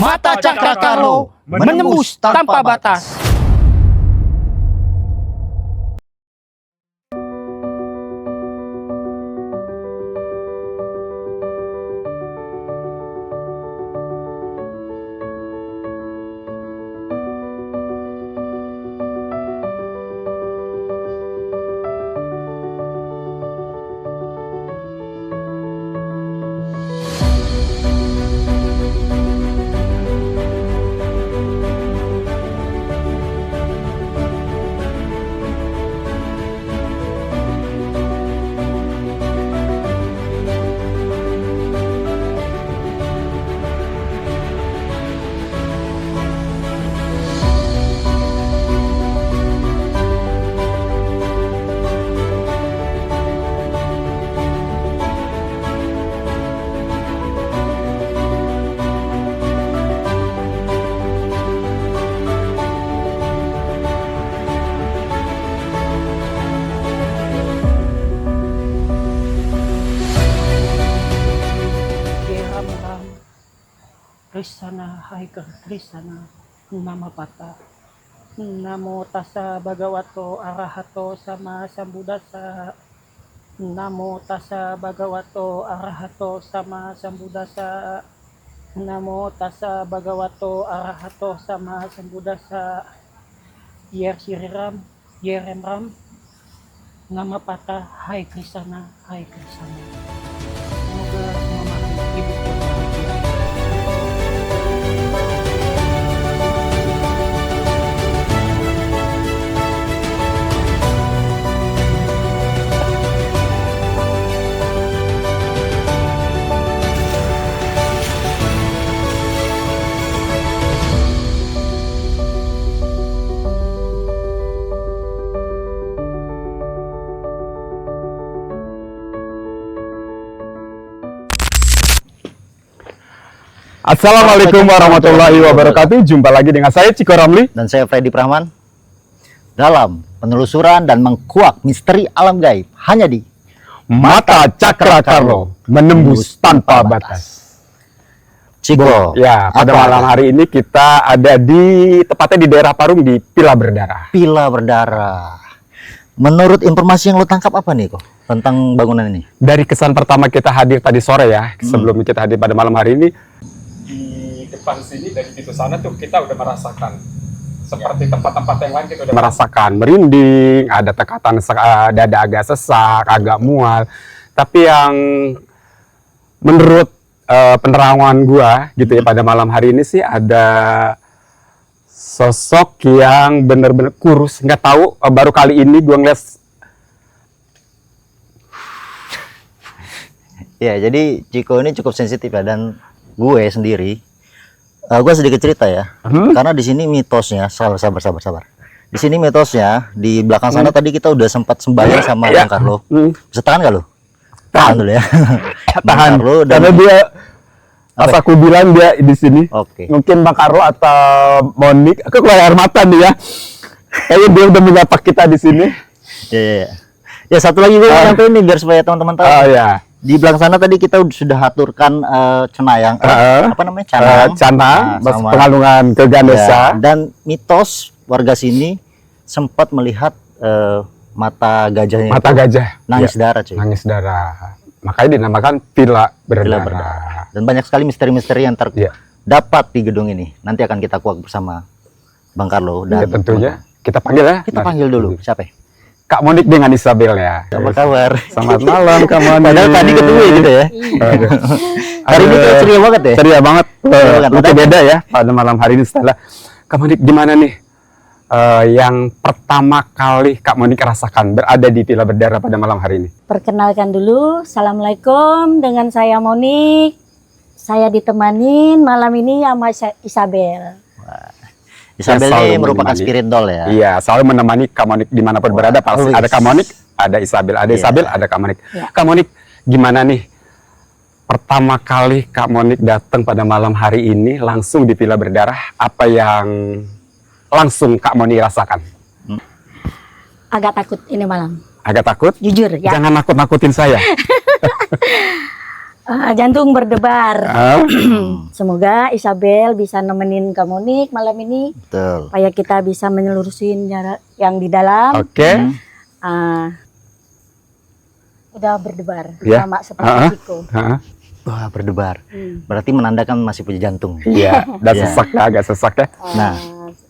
Mata Cakra Carlo menembus tanpa batas. Krishna Hai Krishna Nama Pata Namo Tassa Bhagavato Arahato Sama Sambuddhassa Namo Tassa Bhagavato Arahato Sama Sambuddhassa Namo Tassa Bhagavato Arahato Sama Sambuddhassa Yer Sri Ram Yer Ram Nama Pata Hai Krishna Hai Krishna. Semoga semua makhluk hidup berbahagia. Assalamualaikum warahmatullahi wabarakatuh. Jumpa lagi dengan saya Ciko Ramli dan saya Freddy Prahman dalam penelusuran dan mengkuak misteri alam gaib hanya di Mata Cakra Carlo menembus tanpa batas. Ciko. Ya, pada malam hari ini kita ada tepatnya di daerah Parung di Pila Berdarah. Pila Berdarah. Menurut informasi yang lo tangkap apa nih kok tentang bangunan ini? Dari kesan pertama kita hadir tadi sore ya, sebelum kita hadir pada malam hari ini, di depan sini dari pintu sana tuh kita udah merasakan seperti tempat-tempat yang lain, kita udah merasakan merinding, ada tekatan dada agak sesak, agak mual. Tapi yang menurut penerangan gua gitu ya pada malam hari ini sih ada sosok yang benar-benar kurus, nggak tahu baru kali ini gua ngeliat. Ya, jadi Ciko ini cukup sensitif ya, dan gue sendiri gue sedikit cerita ya. Karena di sini mitosnya, sabar. Di sini mitosnya di belakang sana tadi kita udah sempat sembahyang sama Bang Carlo. Bisa tahan gak lo? Tahan dulu ya. Tahan Carlo, dan karena dia pas aku bilang dia di sini. Oke. Mungkin Bang Carlo atau Monik, aku keluar air mata nih ya. Kayaknya dia udah menyapa kita di sini. Ya. Ya, satu lagi gue mau nyampein nih biar supaya teman-teman tahu. Oh ya. Di belakang sana tadi kita sudah aturkan cenayang, apa namanya, canang, sama pengalungan ke Ganesha. Ya, dan mitos warga sini sempat melihat mata gajahnya. Mata gajah nangis darah, cuy. Nangis darah. Makanya dinamakan Pila Berdarah. Dan banyak sekali misteri-misteri yang terdapat di gedung ini. Nanti akan kita kuak bersama Bang Carlo dan ya, tentunya kita panggil ya. Kita panggil dulu. Siapa? Kak Monik dengan Isabel ya. Apa kabar? Selamat malam Kak Monik. Padahal tadi ketemu gitu ya. Hari ini kayak ceria banget ya. Ceria banget. Lucu beda ya pada malam hari ini setelah. Kak Monik gimana nih yang pertama kali Kak Monik rasakan berada di Pila Berdarah pada malam hari ini? Perkenalkan dulu, Assalamualaikum, dengan saya Monik. Saya ditemanin malam ini sama Isabel. Isabel ini merupakan spirit doll ya. Iya, selalu menemani Kak Monik dimanapun berada. Pasti ada Kak Monik, ada Isabel, ada Isabel, ada Kak Monik. Kak Monik, gimana nih pertama kali Kak Monik datang pada malam hari ini langsung di Pila Berdarah? Apa yang langsung Kak Monik rasakan? Agak takut ini malam. Agak takut? Jujur ya. Jangan nakut-nakutin saya. Jantung berdebar. Ah, Semoga Isabel bisa nemenin Kak Monik malam ini Betul. supaya kita bisa menyelurusin jarak yang di dalam. Oke. Udah berdebar Ya. sama seperti Ciko. Ah, Wah, berdebar. Berarti menandakan masih punya jantung. Iya, dan Iya. sesak ya, agak sesak ya. Nah.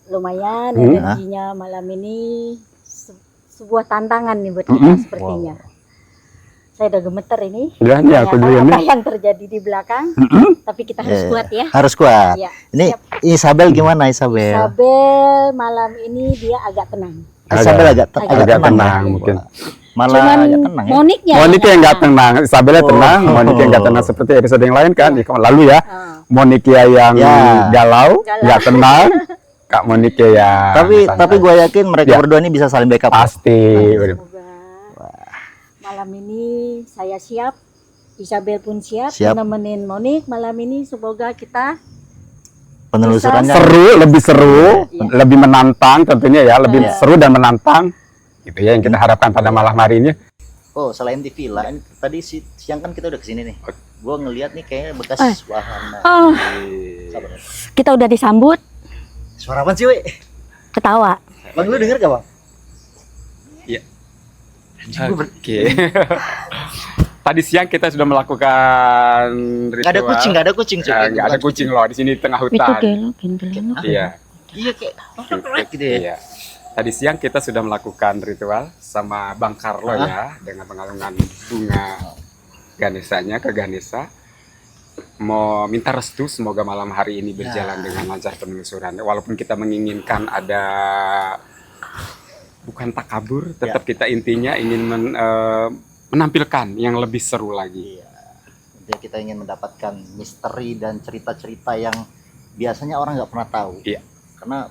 Lumayan energinya malam ini sebuah tantangan nih buat kita Mm-mm. sepertinya. Saya udah gemeter ini. Ya, ini aku Ternyata dulu apa ini. yang terjadi di belakang, tapi kita harus Iya, kuat ya. Harus kuat. Iya, Ini siap. Isabel gimana Isabel? Isabel malam ini dia agak tenang. Isabel agak agak tenang ya? mungkin. Malah Cuman agak tenang ya. Moniknya Monica yang nggak tenang, Isabel Oh. tenang, Monica yang nggak tenang seperti episode yang lain kan. Lalu ya, Monica yang Ya. galau, nggak tenang, Kak Monica yang Tapi gue yakin mereka Ya. berdua ini bisa saling backup. pasti. Semoga malam ini saya siap, Isabel pun siap, Siap. nemenin Monik malam ini. Semoga kita Penelusurannya Seru, lebih seru, Iya. lebih menantang tentunya ya, lebih Iya. seru dan menantang. Gitu ya yang kita harapkan pada malam hari ini. Oh, selain di villa, ini tadi siang kan kita udah kesini nih. Gue ngeliat nih kayaknya bekas wahana. Sabar ya. kita udah disambut, Suara apa sih, we? ketawa. Bang, lu denger gak, Bang? Oke. Tadi siang kita sudah melakukan ritual. Gak ada kucing, cuy. Nggak ada kucing loh di sini di tengah Itu hutan. gelok. Iya. Iya, kayak gitu ya. Iya. Tadi siang kita sudah melakukan ritual sama Bang Carlo ya dengan pengalungan bunga Ganesanya ke Ganesa. Mau minta restu semoga malam hari ini berjalan dengan lancar penelusuran. Walaupun kita menginginkan ada bukan takabur, tetap kita intinya ingin menampilkan yang lebih seru lagi. Iya. Jadi kita ingin mendapatkan misteri dan cerita-cerita yang biasanya orang nggak pernah tahu. Iya. Karena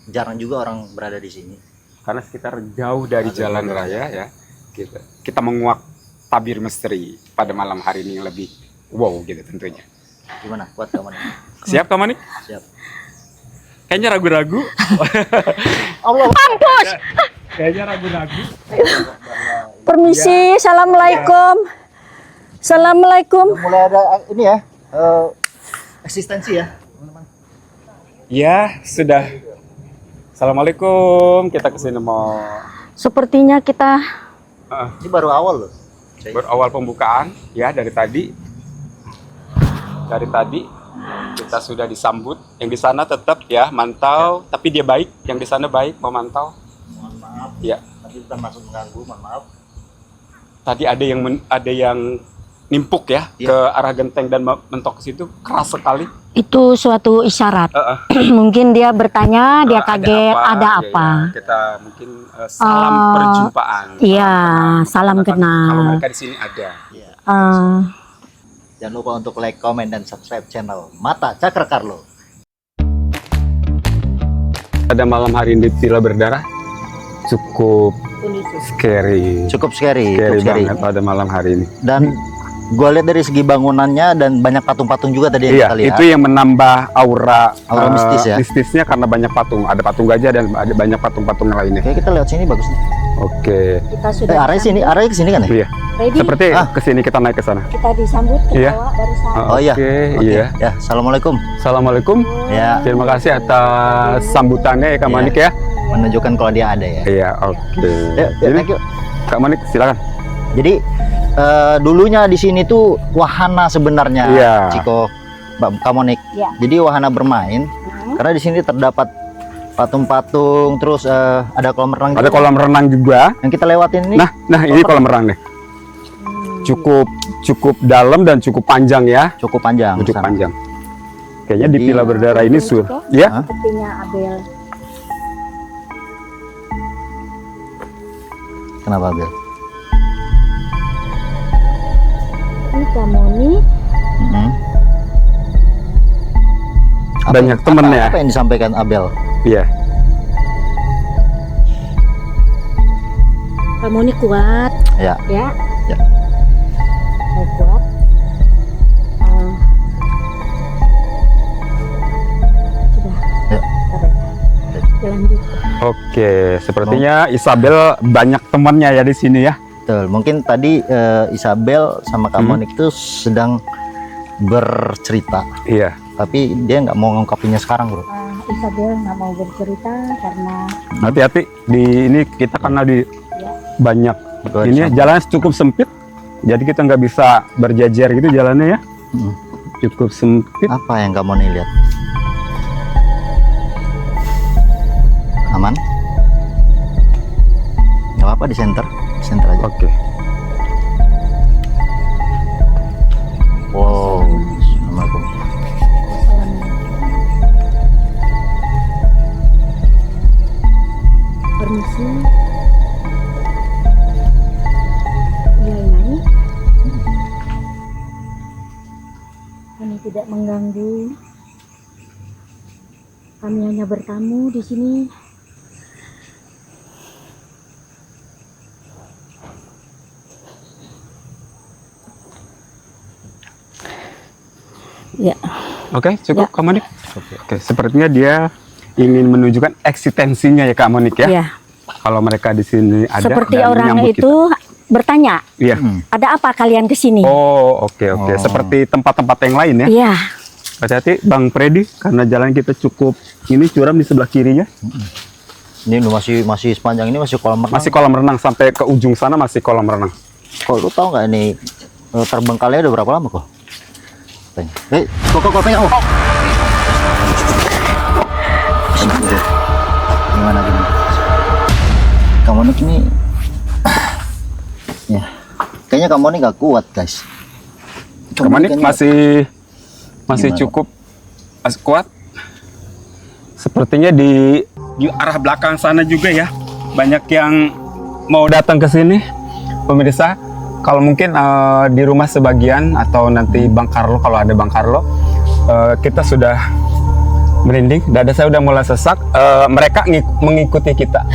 jarang juga orang berada di sini. Karena sekitar jauh dari jalan raya ya, kita menguak tabir misteri pada malam hari ini yang lebih wow gitu tentunya. Gimana? Kuat kamu nih? Siap kamu nih? Siap. Kayaknya ragu-ragu. Allah mampus. Kayaknya ragu-ragu. Permisi, assalamualaikum. Assalamualaikum. Mulai ada ini ya, eksistensi ya. Ya sudah. Assalamualaikum. Kita kesini mau Sepertinya kita Ini baru awal loh. berawal pembukaan ya dari tadi. Dari tadi kita sudah disambut. Yang di sana tetap ya mantau, tapi dia baik. Yang di sana baik memantau. Mohon maaf. Ya. Tadi bukan masuk mengganggu, mohon maaf. Tadi ada yang nimpuk ya Iya. ke arah genteng dan mentok ke situ keras sekali. itu suatu isyarat. Mungkin dia bertanya, dia kaget, ada apa? Ya, kita mungkin salam perjumpaan. Iya, salam Kalau kenal. mereka di sini ada. Iya. Jangan lupa untuk like, comment, dan subscribe channel Mata Cakra Carlo. Pada malam hari ini Villa Berdarah cukup scary. Cukup scary, Scary cukup scary. banget pada malam hari ini. Dan gue lihat dari segi bangunannya dan banyak patung-patung juga tadi yang Iya, kita lihat. itu yang menambah aura Mistis ya. mistisnya karena banyak patung. Ada patung gajah dan ada banyak patung-patung yang lainnya. Oke, kita lihat sini bagus nih. Oke. Kita sudah Arahnya sini, arahnya ke sini kan ya? Iya. ready. Seperti kesini kita naik ke sana. Kita disambut Iya. ketawa barusan. Oh iya. Oke, Oke. iya. Ya, assalamualaikum. Assalamualaikum. Ya, Terima kasih atas sambutannya ya Kak Iya. Manik ya. menunjukkan kalau dia ada ya. Iya, oke. Ya, Jadi thank you. Kak Manik silakan. Jadi dulunya di sini tuh wahana sebenarnya, Iya. Ciko, Mbak Kamonik. Iya. Jadi wahana bermain. Karena di sini terdapat patung-patung, terus ada kolam renang. Ada juga. kolam renang juga. Yang kita lewatin ini. Nah ini kolam renang nih. Cukup dalam dan cukup panjang ya. Cukup panjang. Cukup sana. panjang. Kayaknya di Jadi- Villa Berdarah ini ya. Sepertinya Abel. Kenapa, Bel? Ini Kamoni. Hmm. Banyak temennya. Apa yang disampaikan Abel? Iya. Kamoni kuat, Ya. ya. Ya. Saya kuat. Sudah. Ya. Lanjut. Oke, sepertinya Isabel banyak temannya ya di sini ya. Betul. Mungkin tadi Isabel sama Kak Monik itu sedang bercerita, Iya. tapi dia nggak mau ngungkapinnya sekarang, bro. Isabel nggak mau bercerita karena Hati-hati di ini kita karena di banyak Betul, ini ya, sama. jalan cukup sempit, jadi kita nggak bisa berjejer gitu jalannya ya. Cukup sempit. Apa yang Kak Monik lihat? Aman? Nggak apa-apa, di center aja. Oke. Wow, Assalamualaikum. permisi. Boleh naik? Kami tidak mengganggu. Kami hanya bertamu di sini. Ya. Oke, cukup Ya. Kak Monik. Oke, sepertinya dia ingin menunjukkan eksistensinya ya Kak Monik ya. Iya. Kalau mereka di sini ada Seperti dan orang menyambut itu bertanya, kita. Iya. ada apa kalian ke sini? Oh, oke. Oh. Seperti tempat-tempat yang lain ya. Iya. Hati-hati Bang Freddy karena jalan kita cukup ini curam di sebelah kirinya. Ini masih sepanjang ini masih kolam renang. Masih kolam renang sampai ke ujung sana masih kolam renang. Kok lu tahu nggak ini terbengkalainya udah berapa lama kok? Kok pegang? Oh. Gimana? Kamu ini ya kayaknya kamu ini nggak kuat guys. Kak Monik kayaknya- masih Gimana? cukup masih kuat. Sepertinya di arah belakang sana juga ya banyak yang mau datang ke sini pemirsa. Kalau mungkin di rumah sebagian atau nanti Bang Carlo kalau ada Bang Carlo kita sudah merinding, dada saya udah mulai sesak. Mereka mengikuti kita.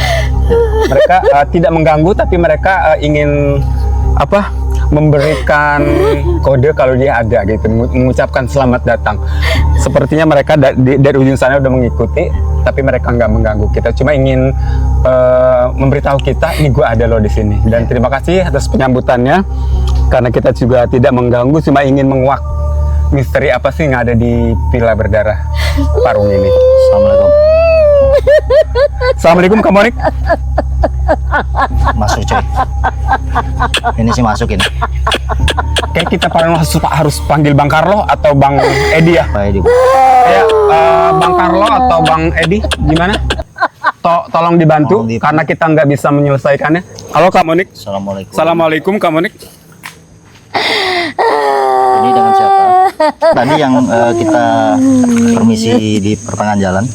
Mereka tidak mengganggu tapi mereka ingin memberikan kode kalau dia ada gitu, mengucapkan selamat datang. Sepertinya mereka dari ujung sana udah mengikuti, tapi mereka nggak mengganggu kita. Cuma ingin memberitahu kita, ini gua ada loh di sini. Dan terima kasih atas penyambutannya, karena kita juga tidak mengganggu, cuma ingin menguak misteri apa sih yang ada di Villa Berdarah Parung ini. Assalamualaikum. Assalamualaikum Kak Monik. Masuk coy. Ini sih masuk ini. Kayak kita harus panggil Bang Carlo atau Bang Edi ya. Pak Edi. Ya, Bang Carlo atau Bang Edi, gimana? Tolong dibantu, Tolong karena kita nggak bisa menyelesaikannya. Halo Kak Monik. Assalamualaikum. Assalamualaikum Kak Monik. Ini dengan siapa? Tadi yang kita permisi di pertengahan jalan.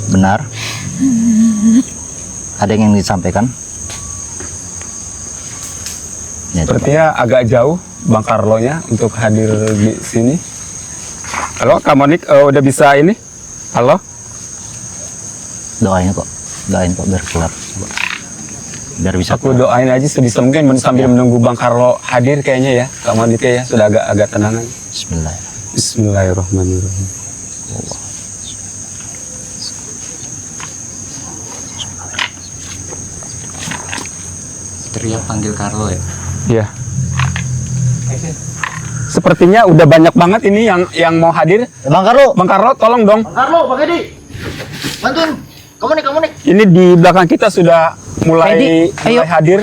Benar. Ada yang ingin disampaikan? Ya, coba. Sepertinya agak jauh Bang Carlo-nya untuk hadir di sini. Halo Kak Monik, udah bisa ini? Halo? Doain kok biar keluar. Coba. Biar bisa Aku doain aja sebisa mungkin sambil menunggu Bang Carlo hadir kayaknya ya. Kak Monik ya sudah agak tenangan. Bismillah. Bismillahirrahmanirrahim. Teriak panggil Carlo ya. Iya. Sepertinya udah banyak banget ini yang mau hadir. Bang Carlo. Bang Carlo, tolong dong. Bang Carlo, Bang Edi. Bantuin. Kamu nih. Ini di belakang kita sudah mulai hadir.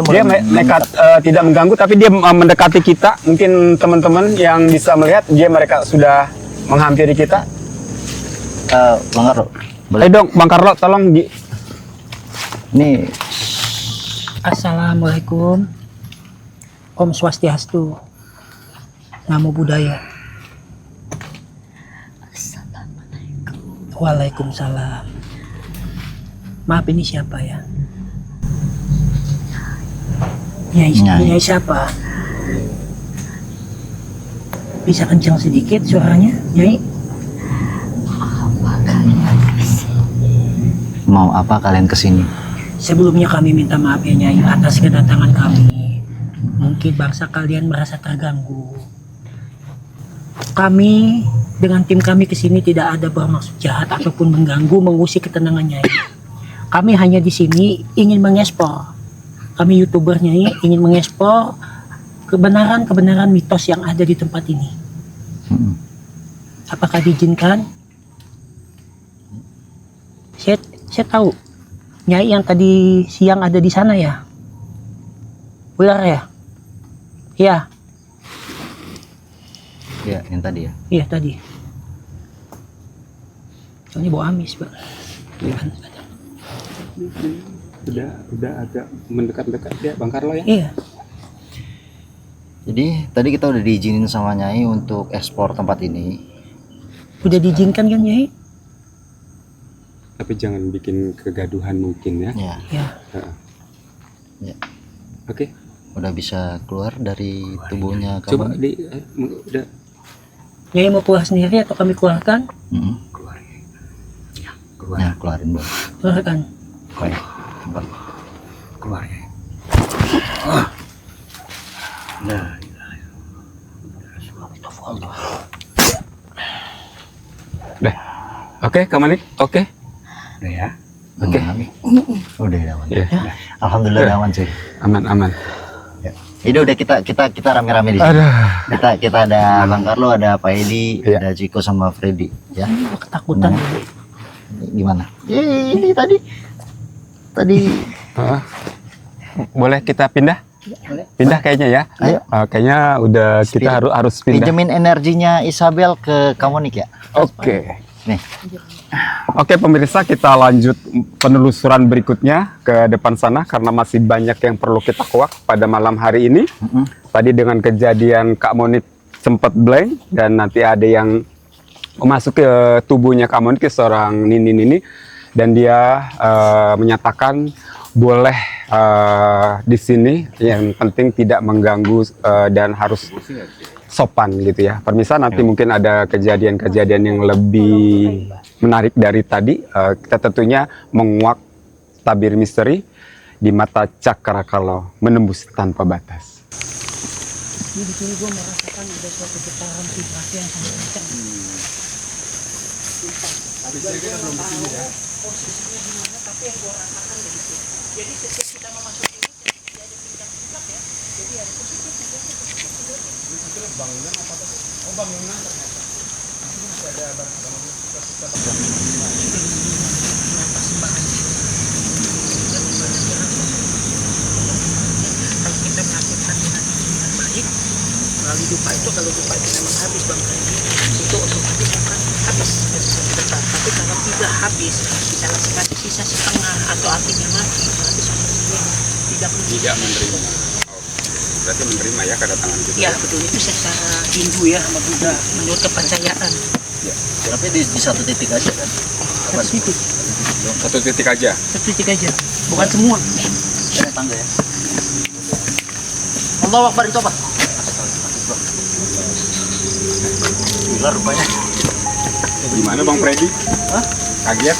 Dia nekat tidak mengganggu, tapi dia mendekati kita. Mungkin teman-teman yang bisa melihat, mereka sudah menghampiri kita. Bang Carlo. Ayo dong, Bang Carlo, tolong. Ini Assalamualaikum. Om Swastiastu. Namo Buddhaya. Waalaikumsalam. Maaf, ini siapa ya? Nyai siapa? Bisa kencang sedikit suaranya, Nyai? mau apa kalian kesini? Sebelumnya kami minta maaf ya Nyai atas kedatangan kami. Mungkin bangsa kalian merasa terganggu. Kami dengan tim kami kesini tidak ada bermaksud jahat ataupun mengganggu, mengusik ketenangan Nyai. Kami hanya di sini ingin mengekspor kami YouTuber Nyai ingin mengekspor kebenaran-kebenaran mitos yang ada di tempat ini. Apakah diizinkan? Saya tahu Nyai yang tadi siang ada di sana ya? Ular ya? Iya. Ya, yang tadi ya. Iya tadi. Soalnya bau amis, Pak. Udah agak mendekat-dekat ya Bang Carlo ya. Iya. Jadi tadi kita udah diizinin sama Nyai untuk ekspor tempat ini. Udah diizinkan kan Nyai? Tapi jangan bikin kegaduhan mungkin ya. Ya, Ya. ya. Oke. Udah bisa keluar dari tubuhnya Coba kamu. udah Nyai mau keluar sendiri atau kami keluarkan? keluar. Ya, keluarin Bang. Keluarkan. Baik. Cepat. Keluar ya. Udah. Oke, Kak Malik. Oke. Udah ya. Oke. Udah aman. Ya. Alhamdulillah udah aman sih. Aman. Ya. Ini udah kita rame-rame di sini. Aduh. Kita ada Bang Carlo, ada Pak Edi, Iya. ada Ciko sama Freddy. Ya. Gua ketakutan. Ini gimana? Ini tadi. Boleh kita pindah? Pindah kayaknya ya. Ayo. Kayaknya udah kita harus pindah. Pinjemin energinya Isabel ke Kamonik ya. Oke. Nih. Oke pemirsa, kita lanjut penelusuran berikutnya ke depan sana karena masih banyak yang perlu kita kuak pada malam hari ini. Tadi dengan kejadian Kak Monik sempat blank dan nanti ada yang masuk ke tubuhnya Kak Monik, seorang nini dan dia menyatakan boleh di sini, yang penting tidak mengganggu dan harus sopan gitu ya. Permisa nanti mungkin ada kejadian-kejadian yang lebih menarik dari tadi. Kita tentunya menguak tabir misteri di mata Cakrakala menembus tanpa batas. Di sini gue merasakan ada suatu getaran vibrasi yang sangat kencang. Posisinya gimana, tapi yang gue rasakan begitu. Jadi setiap kita memasuki ini, tidak ada tingkat-tingkat ya. Jadi ada positif, negatif. Bangunan apa tuh? Oh bangunan ternyata. Ada kalau kita melakukan dengan baik melalui dupa itu, kalau dupa itu memang habis Bang Freddy, itu otomatis akan habis sebentar. Tapi kalau tidak habis, misalnya sekali sisa setengah atau apinya mati, berarti sama sekali tidak menerima. Berarti menerima ya kedatangan kita. Ya betul, itu secara Hindu ya sama Buddha menurut kepercayaan. Ya. Tapi di satu titik aja kan. Satu titik, Satu titik aja. satu titik aja, bukan semua. Ya, tangga ya. Allahu Akbar itu apa? Ular rupanya. Gimana Bang Freddy? Hah? Kaget?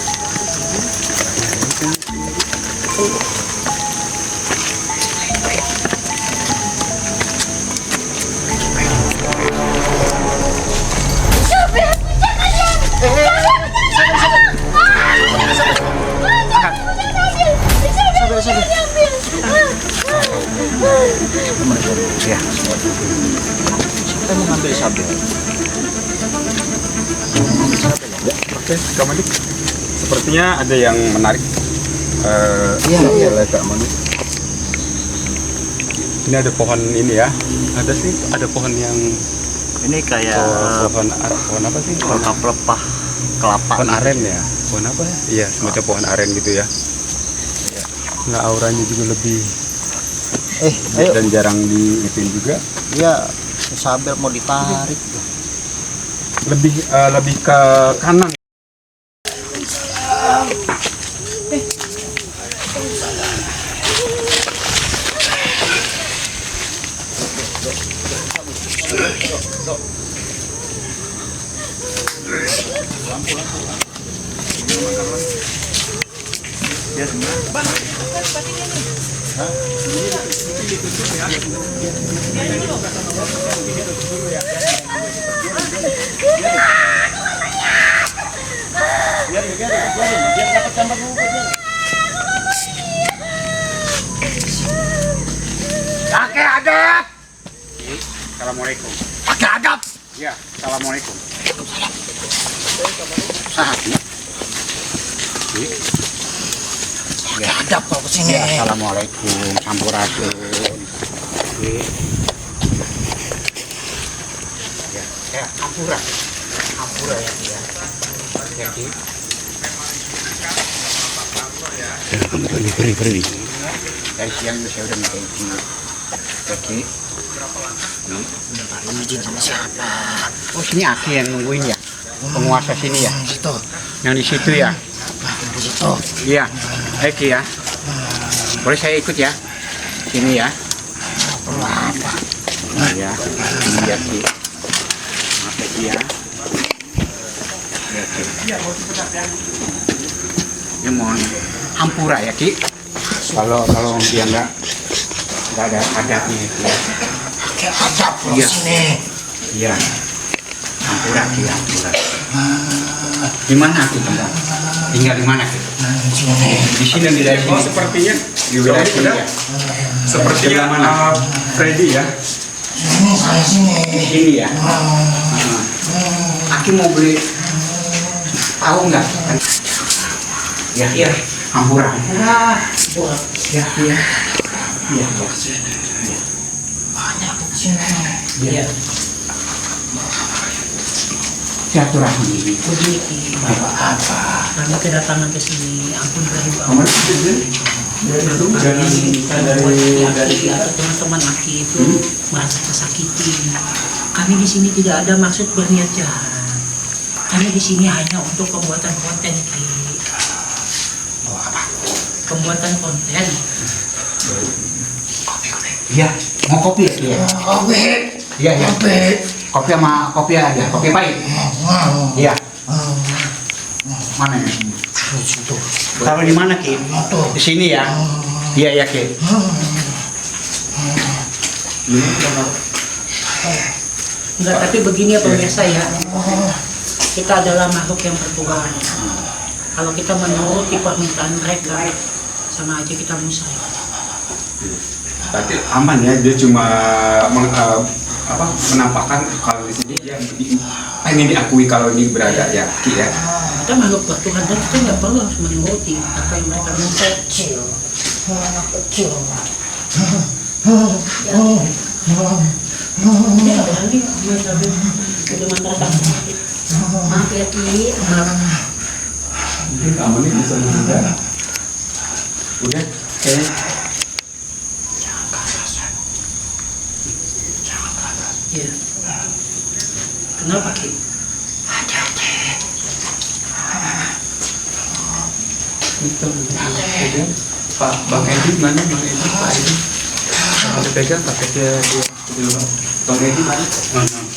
Ya. Kita mau ngambil sabit. Oke, Kak Monik. Sepertinya ada yang menarik. Iya. Oleh Kak Monik. Ini ada pohon ini ya. Ada sih, ada pohon yang Ini kayak pohon apa sih? pohon pelepah kelapa. Pohon aren ya. Pohon apa ya? Iya, semacam pohon aren gitu ya. Nah, auranya juga lebih Ayo. dan jarang diitin juga. Iya, Isabel mau ditarik. Lebih ke kanan. Assalamualaikum. Pakai adab. Ya, assalamualaikum. Pakai adab kau kesini. Ya, assalamualaikum. Sampurasun. Ya, hampura. Hampura ya dia. Ya, Ki. Beri. Dari siang saya udah minta izin. Oke. Izin sama siapa? Oh, sini Aki yang nungguin ya? Penguasa sini ya? Situ. Yang di situ ya? Di situ. Iya. Ki ya. Boleh saya ikut ya? Sini ya. Iya. Iya, Ki. Maaf ya, Ki ya. Iya, Ki. Ya mohon hampura ya, Ki. Kalau dia nggak ada adabnya Ki ya. Pakai adab kau Iya. kesini. Iya. Hampura Ki, hampura. Di mana Ki tempat? Tinggal di mana Ki? Di sini di daerah Oh, sini. sepertinya Di wilayah sini ya. sepertinya Freddy ya. Saya sini. Di sini ya. Aki mau beli tahu nggak? Ya, iya. Hampura. Ya, iya. Iya, Banyak kau kesini. iya. Silaturahmi. Begini Ki. Bapak apa? Kami kedatangan ke sini. Ampun dari Kamu dari atau teman-teman Aki itu merasa tersakiti. Kami di sini tidak ada maksud berniat jahat. Kami di sini hanya untuk pembuatan konten Ki. Pembuatan konten. Iya, mau kopi ya? Iya. Kopi. Iya, iya. Kopi. Kopi sama kopi aja, kopi pahit. Iya. Mana ya? Situ. Taruh di mana Ki? Tuh. Di sini ya. Iya ya Ki. Enggak, tapi begini ya pemirsa ya. Kita adalah makhluk yang bertuhan. Kalau kita menuruti permintaan mereka, sama aja kita musai. Tapi aman ya, dia cuma menampakkan kalau di sini dia pengen diakui kalau ini berada ya, Ki ya. Kita makhluk bertuhan dan kita nggak perlu harus menuruti apa yang mereka minta. Anak kecil. Dia nggak berani mereka udah mendatang. Maaf ya Ki. Mungkin kamu nih bisa menunda. Udah, kayaknya. Iya. Kenapa Ki? Itu, kemudian Pak Bang Edi mana? Bang Edi, Pak Edi. Bisa pegang paketnya dia. Bang Edi mana?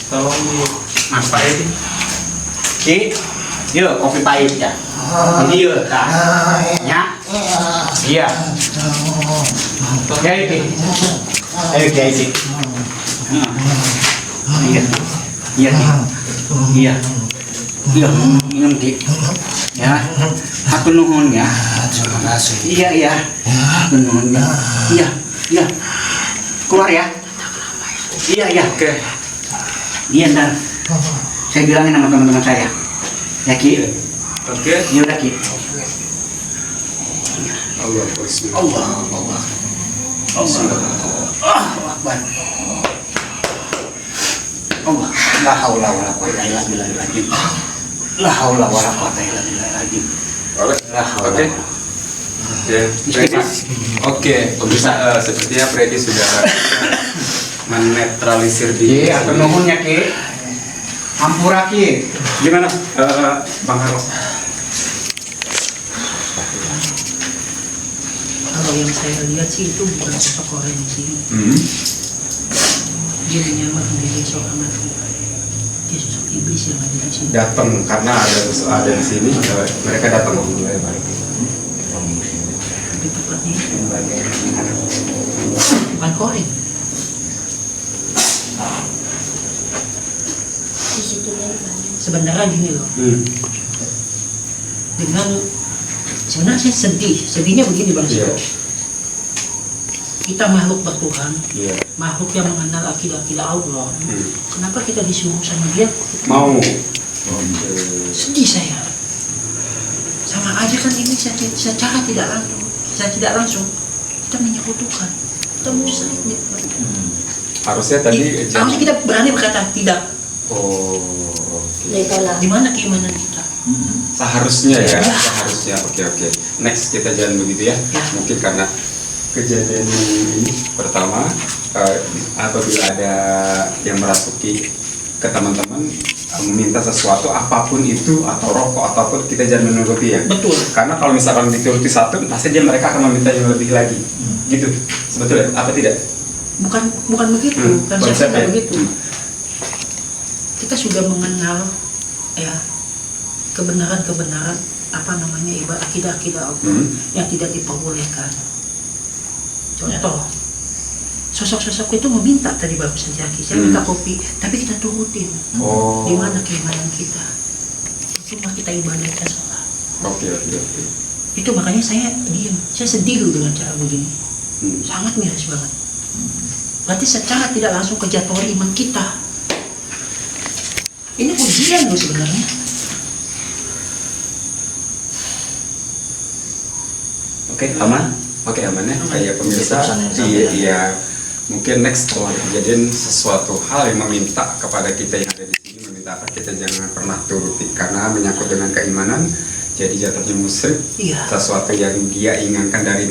Tolong di Mas Pak Edi. Ki, yuk kopi pahit ya. Ini yuk, Kak. Ya. Iya. Ya Ki. Ayo Ki, Ki. Iya. Iya Ki. Iya. Iya, minum Ki. Ya. Aku nuhun ya. Terima kasih. Iya, iya. Aku nuhun ya. Iya, iya. Keluar ya. Iya, iya. Oke. Iya, ntar. Saya bilangin sama teman-teman saya. Ya Ki. Oke. Iya udah Ki. Allah Akbar. Allah. Akbar. Allah. La haula wala quwwata illa billahil La haula wala quwwata illa billahil Boleh. La haula. Oke. Oke. Freddy. Oke. Pemirsa, sepertinya Freddy sudah menetralisir di. Iya, aku nuhun ya Ki. Ampura Ki. Gimana, Bang Harlo? Kalau yang saya lihat sih itu bukan sosok orang di sini. Dia menyamar menjadi seorang nabi. Dia sosok iblis yang ada di sini. Datang karena ada di sini, mereka datang. Lebih tepatnya bukan koreng. Di situ ya. Sebenarnya gini loh. Dengan sebenarnya saya sedih. Sedihnya begini Bang Siko. Iya. kita makhluk bertuhan, Iya. makhluk yang mengenal akidah-akidah Allah. Hmm. Kenapa kita disuruh sama dia? Mau. Sedih saya. Sama aja kan ini secara tidak langsung kita menyekutukan. Kita musyrik. Harusnya tadi Harusnya kita berani berkata tidak. Oh. Ditolak. Di mana keimanan kita? Seharusnya ya, seharusnya. Oke. Next kita jangan begitu ya. Ya. Mungkin karena kejadian ini pertama apabila ada yang merasuki ke teman-teman meminta sesuatu apapun itu atau rokok ataupun kita jangan menuruti ya. Betul. Karena kalau misalkan dituruti satu pasti mereka akan meminta yang lebih lagi. Gitu. Sebetulnya apa tidak? Bukan begitu. Kan saya konsepnya. tidak begitu. Kita sudah mengenal ya kebenaran ibarat akidah-akidah Allah yang tidak diperbolehkan. Contoh, sosok-sosok itu meminta tadi barusan Jaki, saya minta kopi, tapi kita turutin. Oh. Di mana keimanan kita? Cuma kita ibadahnya salah. Oke. Itu makanya saya diam, saya sedih dengan cara begini. Sangat miris banget. Berarti secara tidak langsung kejatuhan iman kita. Ini ujian loh sebenarnya. Oke, aman? Oke, aman ya. Kayak pemirsa, iya. Mungkin next kalau ada kejadian sesuatu hal yang meminta kepada kita yang ada di sini, meminta apa kita jangan pernah turuti karena menyangkut dengan keimanan. Jadi jatuhnya musyrik, Iya. sesuatu yang dia inginkan dari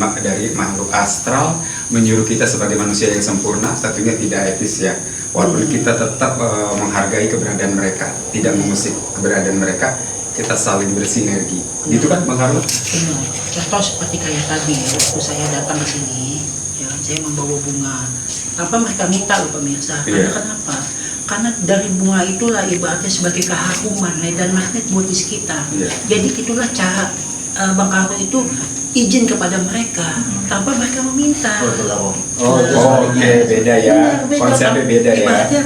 makhluk astral menyuruh kita sebagai manusia yang sempurna, tentunya tidak etis ya. Walaupun kita tetap menghargai keberadaan mereka, tidak mengusik keberadaan mereka, kita saling bersinergi. Gitu kan Bang Carlo? Benar. Contoh seperti kayak tadi, waktu saya datang ke sini, ya, saya membawa bunga. Tanpa mereka minta loh pemirsa. Karena Iya. kenapa? Karena dari bunga itulah ibaratnya sebagai keharuman dan magnet buat di sekitar. Iya. Jadi itulah cara Bang Carlo itu izin kepada mereka tanpa mereka meminta. Oh, itu Oke, beda ya. Benar, beda. Konsepnya beda ya. Ibaratnya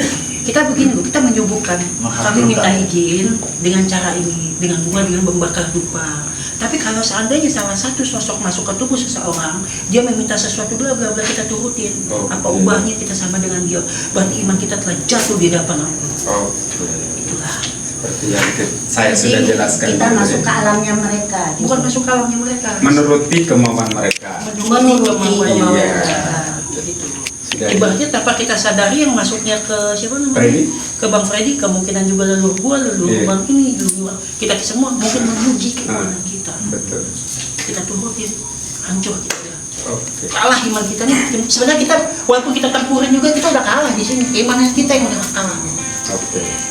kita begini loh, kita menyuguhkan, kami minta izin dengan cara ini, dengan bunga, dengan membakar dupa. Tapi kalau seandainya salah satu sosok masuk ke tubuh seseorang, dia meminta sesuatu bla bla bla, kita turutin. Apa ubahnya kita sama dengan dia? Berarti iman kita telah jatuh di hadapan Allah. Oke. Itulah. Seperti yang saya Jadi, sudah jelaskan. kita dulu masuk ya. ke alamnya mereka. Bukan masuk ke alamnya mereka. Menuruti kemauan mereka. Menuruti kemauan Iya. mereka. Gitu. Sudah. Ibaratnya tanpa kita sadari yang masuknya ke siapa namanya? Freddy? Ke Bang Freddy, kemungkinan juga leluhur gua, leluhur Iya. Bang ini, leluhur kita semua mungkin memuji keimanan kita. Betul. Kita turutin, hancur kita ya. Oke. Kalah iman kita nih. Sebenarnya kita walaupun kita tempurin juga kita udah kalah di sini. Keimanan kita yang udah kalah. Oke.